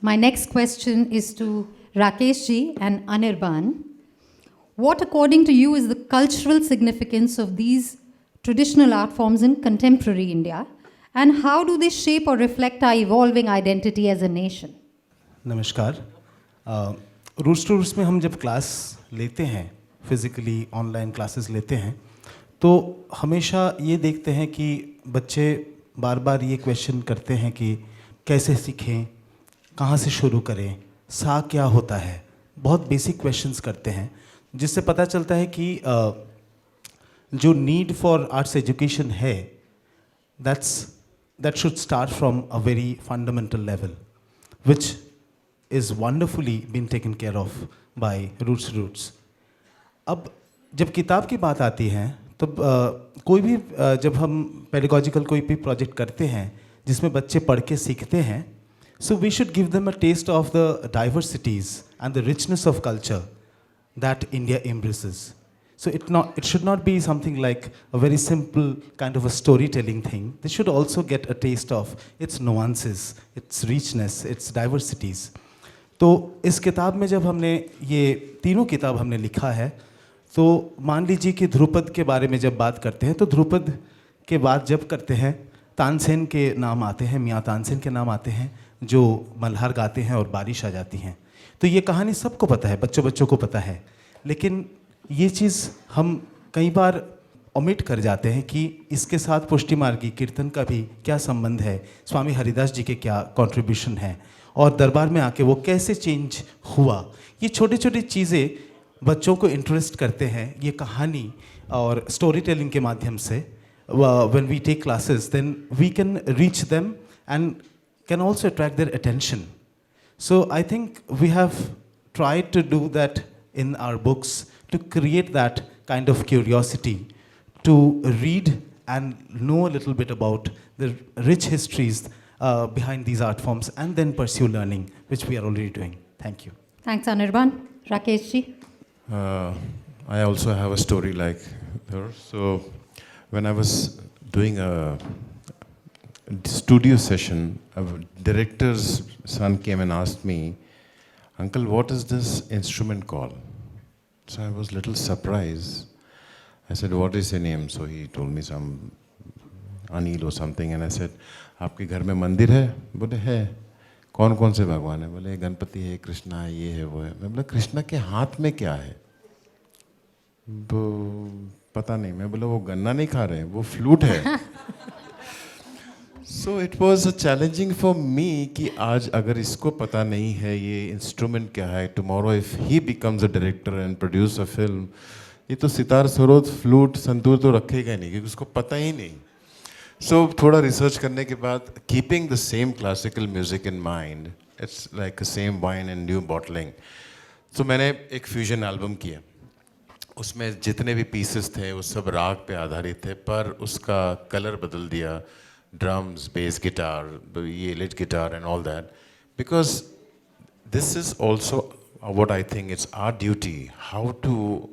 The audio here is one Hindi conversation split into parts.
My next question is to Rakesh ji and Anirban. What, according to you, is the cultural significance of these traditional art forms in contemporary India, and how do they shape or reflect our evolving identity as a nation? नमस्कार। रूट्स टू रूट्स में हम जब क्लास लेते हैं, फिज़िकली ऑनलाइन क्लासेस लेते हैं, तो हमेशा ये देखते हैं कि बच्चे बार बार ये क्वेश्चन करते हैं कि कैसे सीखें, कहाँ से शुरू करें, सा क्या होता है। बहुत बेसिक क्वेश्चंस करते हैं, जिससे पता चलता है कि जो नीड फॉर आर्ट्स एजुकेशन है, that should start from a very fundamental level, which is wonderfully been taken care of by Roots Roots. अब जब किताब की बात आती है तो कोई भी जब हम पेडागोजिकल कोई भी प्रोजेक्ट करते हैं जिसमें बच्चे पढ़ के सीखते हैं, so we should give them a taste of the diversities and the richness of culture that India embraces. So it should not be something like a very simple kind of a storytelling thing. They should also get a taste of its nuances, its richness, its diversities. तो इस किताब में जब हमने ये तीनों किताब हमने लिखा है, तो मान लीजिए कि ध्रुपद के बारे में जब बात करते हैं तो ध्रुपद के बाद जब करते हैं तानसेन के नाम आते हैं, मियाँ तानसेन के नाम आते हैं जो मल्हार गाते हैं और बारिश आ जाती हैं। तो ये कहानी सबको पता है, बच्चों बच्चों को पता है, लेकिन ये चीज़ हम कई बार ओमिट कर जाते हैं कि इसके साथ पुष्टि मार्गी कीर्तन का भी क्या संबंध है, स्वामी हरिदास जी के क्या कंट्रीब्यूशन है, और दरबार में आके वो कैसे चेंज हुआ। ये छोटी छोटी चीज़ें बच्चों को इंटरेस्ट करते हैं। ये कहानी और स्टोरी टेलिंग के माध्यम से when we take classes, then we can reach them and can also attract their attention. So I think we have tried to do that in our books to create that kind of curiosity, to read and know a little bit about the rich histories behind these art forms and then pursue learning, which we are already doing. Thank you. Thanks, Anirban. Rakesh ji. I also have a story like her. So when I was doing a studio session, a director's son came and asked me, "Uncle, what is this instrument called?" So I was a little surprised. I said, "What is your name?" So he told me some Anil or something, and I said, "आपके घर में मंदिर है?" बोले है। कौन कौन से भगवान है? बोले गणपति है, कृष्णा है, ये है, वो है। मैं बोला कृष्णा के हाथ में क्या है? वो पता नहीं। मैं बोला वो गन्ना नहीं खा रहे हैं, वो फ्लूट है। So it was a challenging for me कि आज अगर इसको पता नहीं है ये इंस्ट्रूमेंट क्या है, tomorrow if he becomes a director and produce a film, ये तो सितार, सरोद, फ्लूट, संतूर तो रखेगा नहीं क्योंकि उसको पता ही नहीं। So थोड़ा रिसर्च करने के बाद, keeping the same classical music in mind, it's like the same wine and new bottling. So मैंने एक फ्यूजन एल्बम किया। उसमें जितने भी पीसेस थे वो सब राग पे आधारित थे, पर उसका कलर बदल दिया, drums, bass guitar, ये lead guitar and all that, because this is also what I think it's our duty, how to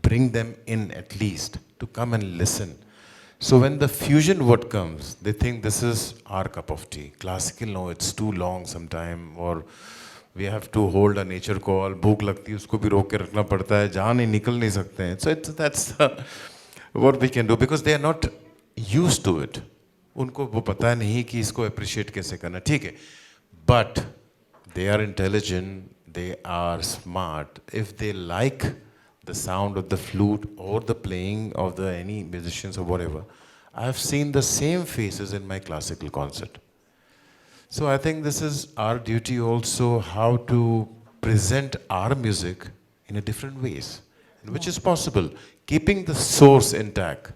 bring them in at least to come and listen. So when the fusion word comes, they think this is our cup of tea. Classical, no, it's too long sometime, or we have to hold a nature call, भूख लगती है उसको भी रोक के रखना पड़ता है, जहाँ नहीं निकल नहीं सकते हैं. So that's what we can do, because they are not used to it. उनको वो पता नहीं कि इसको अप्रिशिएट कैसे करना. ठीक है, but they are intelligent, they are smart. If they like the sound of the flute or the playing of the any musicians or whatever, I have seen the same faces in my classical concert. So I think this is our duty also, how to present our music in a different ways, which is possible, keeping the source intact.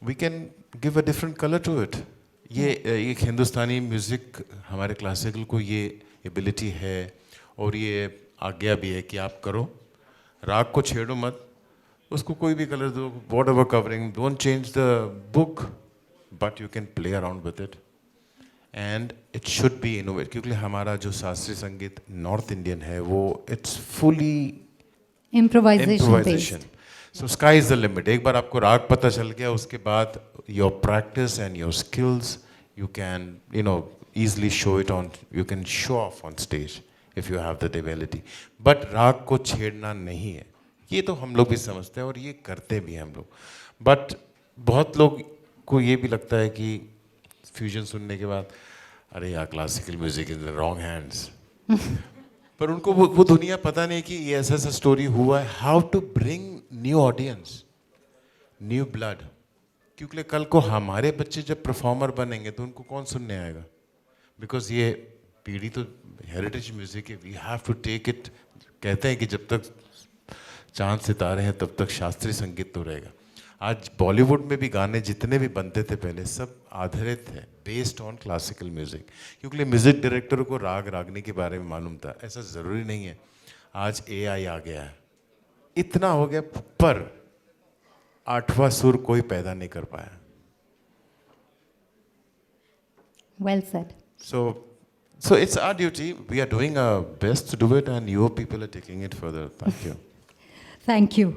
We can give a different color to it. ये एक हिंदुस्तानी म्यूज़िक हमारे क्लासिकल को ये एबिलिटी है और ये आज्ञा भी है कि आप करो, राग को छेड़ो मत, उसको कोई भी कलर दो, whatever covering, don't change the book, but you can play around with it. And it should be innovative, क्योंकि हमारा जो शास्त्रीय संगीत नॉर्थ इंडियन है वो it's fully improvisation. So sky is the limit. एक बार आपको राग पता चल गया, उसके बाद your practice and your skills, you can, easily show it on, you can show off on stage if you have that ability. But राग को छेड़ना नहीं है, ये तो हम लोग भी समझते हैं और ये करते भी हैं हम लोग. But बहुत लोग को ये भी लगता है कि फ्यूजन सुनने के बाद अरे यार classical music in the wrong hands. पर उनको वो दुनिया पता नहीं कि ये ऐसा स्टोरी हुआ है. How to bring new audience, new blood. क्योंकि कल को हमारे बच्चे जब परफॉर्मर बनेंगे तो उनको कौन सुनने आएगा? बिकॉज ये पीढ़ी तो हेरिटेज म्यूजिक है, we have to take it. कहते हैं कि जब तक चांद सितारे हैं तब तक शास्त्रीय संगीत तो रहेगा. आज बॉलीवुड में भी गाने जितने भी बनते थे पहले सब आधारित थे बेस्ड ऑन क्लासिकल म्यूजिक, क्योंकि म्यूजिक डायरेक्टर को राग रागनी के बारे में मालूम था. ऐसा ज़रूरी नहीं है. आज AI आ गया है, इतना हो गया, पर 8वां सुर कोई पैदा नहीं कर पाया. Well said. So it's our duty. We are doing our best to do it, and your people are taking it further. Thank you. Thank you.